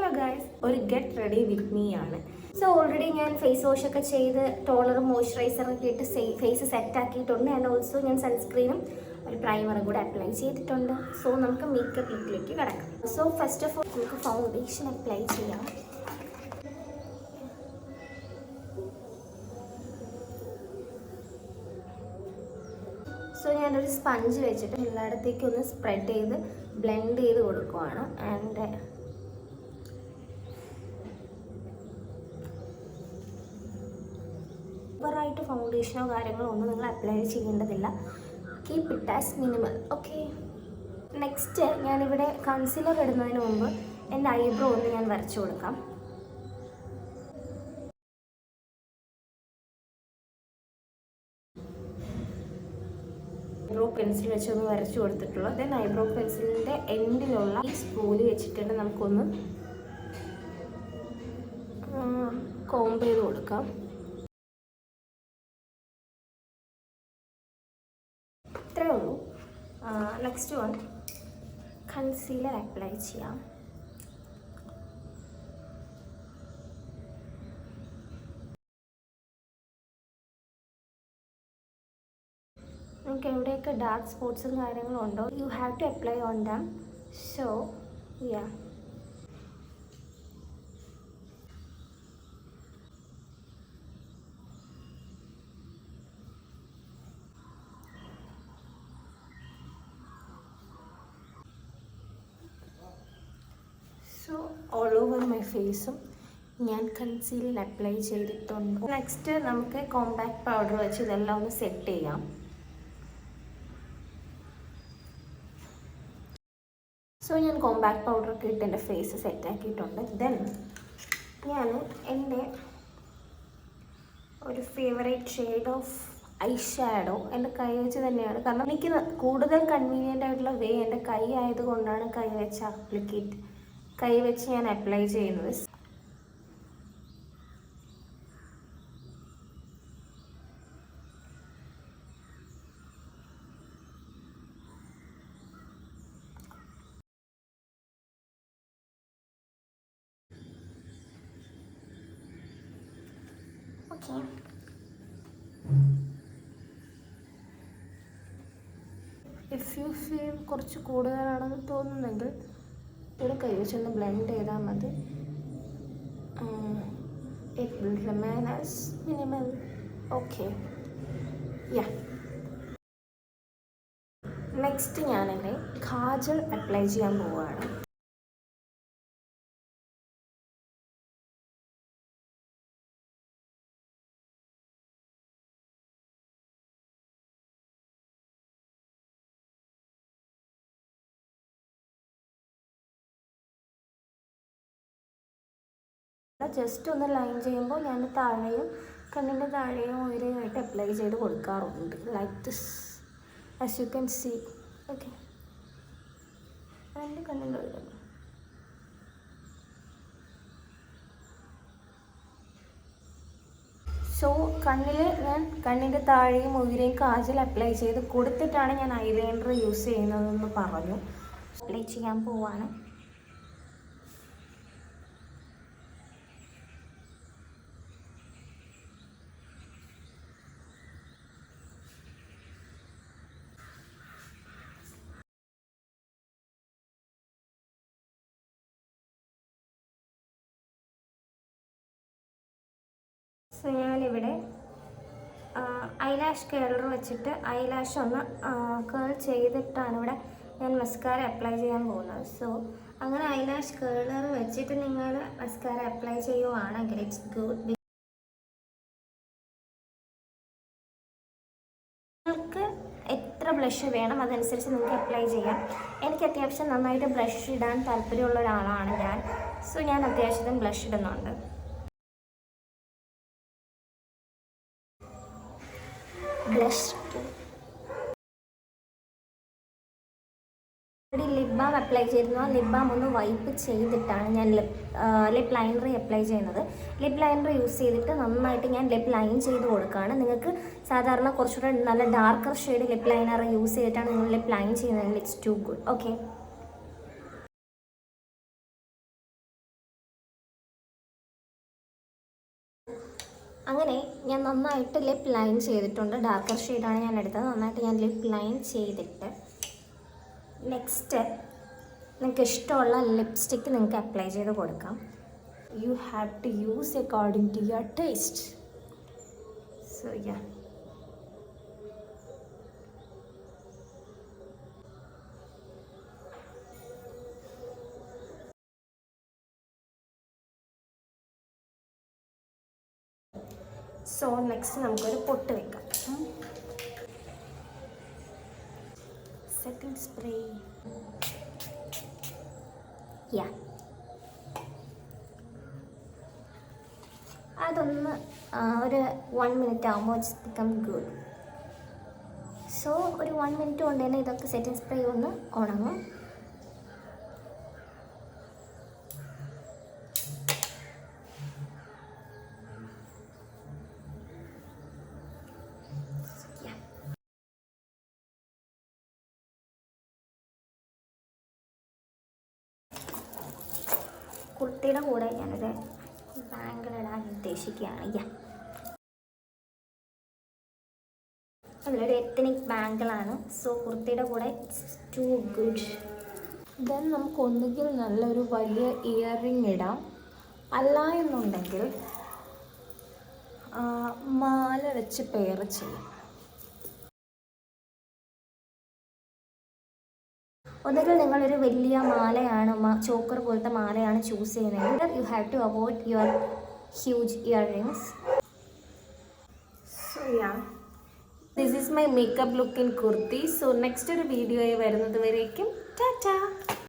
Hello guys, ഒരു get ready with me ആണ്. So already ഞാൻ ഫേസ് വാഷ് ഒക്കെ ചെയ്ത് ടോണറും മോയ്സ്ചറൈസറും ഒക്കെ ഇട്ട് ഫേസ് സെറ്റ് ആക്കിയിട്ടുണ്ട്. ആൻഡ് ഓൾസോ ഞാൻ സൺസ്ക്രീനും ഒരു പ്രൈമറും കൂടെ അപ്ലൈ ചെയ്തിട്ടുണ്ട്. സോ നമുക്ക് മേക്കപ്പ് ലുക്കിലേക്ക് കിടക്കാം. സോ ഫസ്റ്റ് ഓഫ് ഓൾ നമുക്ക് ഫൗണ്ടേഷൻ അപ്ലൈ ചെയ്യാം. സോ ഞാനൊരു സ്പഞ്ച് വെച്ചിട്ട് എല്ലായിടത്തേക്കും ഒന്ന് സ്പ്രെഡ് ചെയ്ത് ബ്ലെൻഡ് ചെയ്ത് കൊടുക്കുവാണ്. ആൻഡ് ഓവറായിട്ട് ഫൗണ്ടേഷനോ കാര്യങ്ങളോ ഒന്നും നിങ്ങൾ അപ്ലൈ ചെയ്യേണ്ടതില്ല. Keep it as minimal. Okay, next ഞാനിവിടെ കൺസീലർ ഇടുന്നതിന് മുമ്പ് എൻ്റെ ഐബ്രോ ഒന്ന് ഞാൻ വരച്ചു കൊടുക്കാം. ഐബ്രോ പെൻസിൽ വെച്ചൊന്ന് വരച്ചു കൊടുത്തിട്ടുള്ളൂ. ദെൻ ഐബ്രോ പെൻസിലിൻ്റെ എൻഡിലുള്ള ഈ സ്പൂല് വെച്ചിട്ട് നമുക്കൊന്ന് കോംബ് ചെയ്ത് കൊടുക്കാം. ഇത്രയേ ഉള്ളൂ. നെക്സ്റ്റ് വൺ കൺസീലർ അപ്ലൈ ചെയ്യാം. നിങ്ങൾക്ക് എവിടെയൊക്കെ ഡാർക്ക് സ്പോട്ട്സും കാര്യങ്ങളും ഉണ്ടോ, you have to apply on them. So yeah, so all over my ഫേസും ഞാൻ കൺസീലർ അപ്ലൈ ചെയ്തിട്ടുണ്ട്. നെക്സ്റ്റ് നമുക്ക് കോമ്പാക്ട് പൗഡർ വെച്ച് ഇതെല്ലാം ഒന്ന് സെറ്റ് ചെയ്യാം. സോ ഞാൻ കോമ്പാക്ട് പൗഡറൊക്കെ ഇട്ട് എൻ്റെ ഫേസ് സെറ്റാക്കിയിട്ടുണ്ട്. ദെൻ ഞാൻ എൻ്റെ ഒരു favourite shade of I shadow എൻ്റെ കൈ വെച്ച് തന്നെയാണ്, കാരണം എനിക്ക് കൂടുതൽ കൺവീനിയൻ്റ് ആയിട്ടുള്ള വേ എൻ്റെ കൈ ആയതുകൊണ്ടാണ് കൈ വെച്ച് ഞാൻ അപ്ലൈ ചെയ്യുന്നത്. ഓക്കെ, ഇഫ് യു ഫീൽ കുറച്ച് കൂടുതലാണെന്ന് തോന്നുന്നെങ്കിൽ ഇവിടെ കൈ വെച്ചൊന്ന് ബ്ലെൻഡ് ചെയ്താൽ മതി. It will remain as minimal. Okay, yeah. Next ഞാനെൻ്റെ കാജൽ അപ്ലൈ ചെയ്യാൻ പോവുകയാണ്. ജസ്റ്റ് ഒന്ന് ലൈൻ ചെയ്യുമ്പോൾ ഞാൻ താഴെയും കണ്ണിൻ്റെ താഴെയും ഉയരമായിട്ട് അപ്ലൈ ചെയ്ത് കൊടുക്കാറുണ്ട്. Like this, as you can see. Okay, എൻ്റെ കണ്ണിൻ്റെ ഉയരം. സോ ഞാൻ കണ്ണിൻ്റെ താഴെയും ഉയരയും കാജൽ അപ്ലൈ ചെയ്ത് കൊടുത്തിട്ടാണ് ഞാൻ ഐലൈനർ യൂസ് ചെയ്യുന്നതെന്ന് പറഞ്ഞു. അപ്ലൈ ചെയ്യാൻ പോവാണ്. സോ ഞാനിവിടെ ഐലാഷ് കേളർ വെച്ചിട്ട് ഐലാഷ് ഒന്ന് കേൾ ചെയ്തിട്ടാണ് ഇവിടെ ഞാൻ മസ്കാര അപ്ലൈ ചെയ്യാൻ പോകുന്നത്. സോ അങ്ങനെ ഐലാഷ് കേളർ വെച്ചിട്ട് നിങ്ങൾ മസ്കാര അപ്ലൈ ചെയ്യുവാണെങ്കിൽ ഇറ്റ്സ് ഗുഡ്. നിങ്ങൾക്ക് എത്ര ബ്ലഷ് വേണം അതനുസരിച്ച് നിങ്ങൾക്ക് അപ്ലൈ ചെയ്യാം. എനിക്ക് അത്യാവശ്യം നന്നായിട്ട് ബ്ലഷ് ഇടാൻ താല്പര്യമുള്ള ഒരാളാണ് ഞാൻ. സോ ഞാൻ അത്യാവശ്യത്തിന് ബ്ലഷ് ഇടുന്നുണ്ട്. ലിപ് ബാം അപ്ലൈ ചെയ്തിരുന്നു. ആ ലിപ് ബാം ഒന്ന് വൈപ്പ് ചെയ്തിട്ടാണ് ഞാൻ ലിപ് ലൈനർ അപ്ലൈ ചെയ്യുന്നത്. ലിപ് ലൈനർ യൂസ് ചെയ്തിട്ട് നന്നായിട്ട് ഞാൻ ലിപ് ലൈൻ ചെയ്ത് കൊടുക്കുകയാണ്. നിങ്ങൾക്ക് സാധാരണ കുറച്ചുകൂടെ നല്ല darker shade lip liner use ചെയ്തിട്ടാണ് നിങ്ങൾ ലിപ് ലൈൻ ചെയ്യുന്നതെങ്കിൽ ഇറ്റ്സ് ടു ഗുഡ്. ഓക്കെ, അങ്ങനെ ഞാൻ നന്നായിട്ട് ലിപ്പ് ലൈൻ ചെയ്തിട്ടുണ്ട്. ഡാർക്കർ ഷെയ്ഡാണ് ഞാൻ എടുത്തത്. നന്നായിട്ട് ഞാൻ ലിപ്പ് ലൈൻ ചെയ്തിട്ട് നെക്സ്റ്റ് നിങ്ങൾക്ക് ഇഷ്ടമുള്ള ലിപ്സ്റ്റിക്ക് നിങ്ങൾക്ക് അപ്ലൈ ചെയ്ത് കൊടുക്കാം. You have to use according to your taste. So yeah, so next നമുക്കൊരു പൊട്ട് വെക്കാം. സെറ്റിംഗ് സ്പ്രേ, യാ, അതൊന്ന് ഒരു 1 മിനിറ്റ് ആകുമ്പോൾ ഇറ്റ്സ് ബിക്കം ഗുഡ്. സോ ഒരു 1 മിനിറ്റ് കൊണ്ട് തന്നെ ഇതൊക്കെ സെറ്റിംഗ് സ്പ്രേ ഒന്ന് ഉണങ്ങും. കുർത്തിയുടെ കൂടെ ഞാനൊരു ബാങ്കിൾ ഇടാൻ ഉദ്ദേശിക്കുകയാണ്. നല്ലൊരു എത്നിക് ബാങ്കിളാണ്. സോ കുർത്തിയുടെ കൂടെ ഇറ്റ്സ് ടു ഗുഡ്. ദെൻ നമുക്ക് ഒന്നുകിൽ നല്ലൊരു വലിയ ഇയർ റിംഗ് ഇടാം, അല്ല എന്നുണ്ടെങ്കിൽ മാല വെച്ച് പെയർ ചെയ്യാം. ഒന്നുകിൽ നിങ്ങളൊരു വലിയ മാലയാണ്, ചോക്കർ പോലത്തെ മാലയാണ് ചൂസ് ചെയ്യുന്നതെങ്കിൽ you have to avoid your huge earrings. So yeah, this is my makeup look in kurti. So next ഒരു വീഡിയോയിൽ വരുന്നത് വരേക്കും ടാറ്റാ.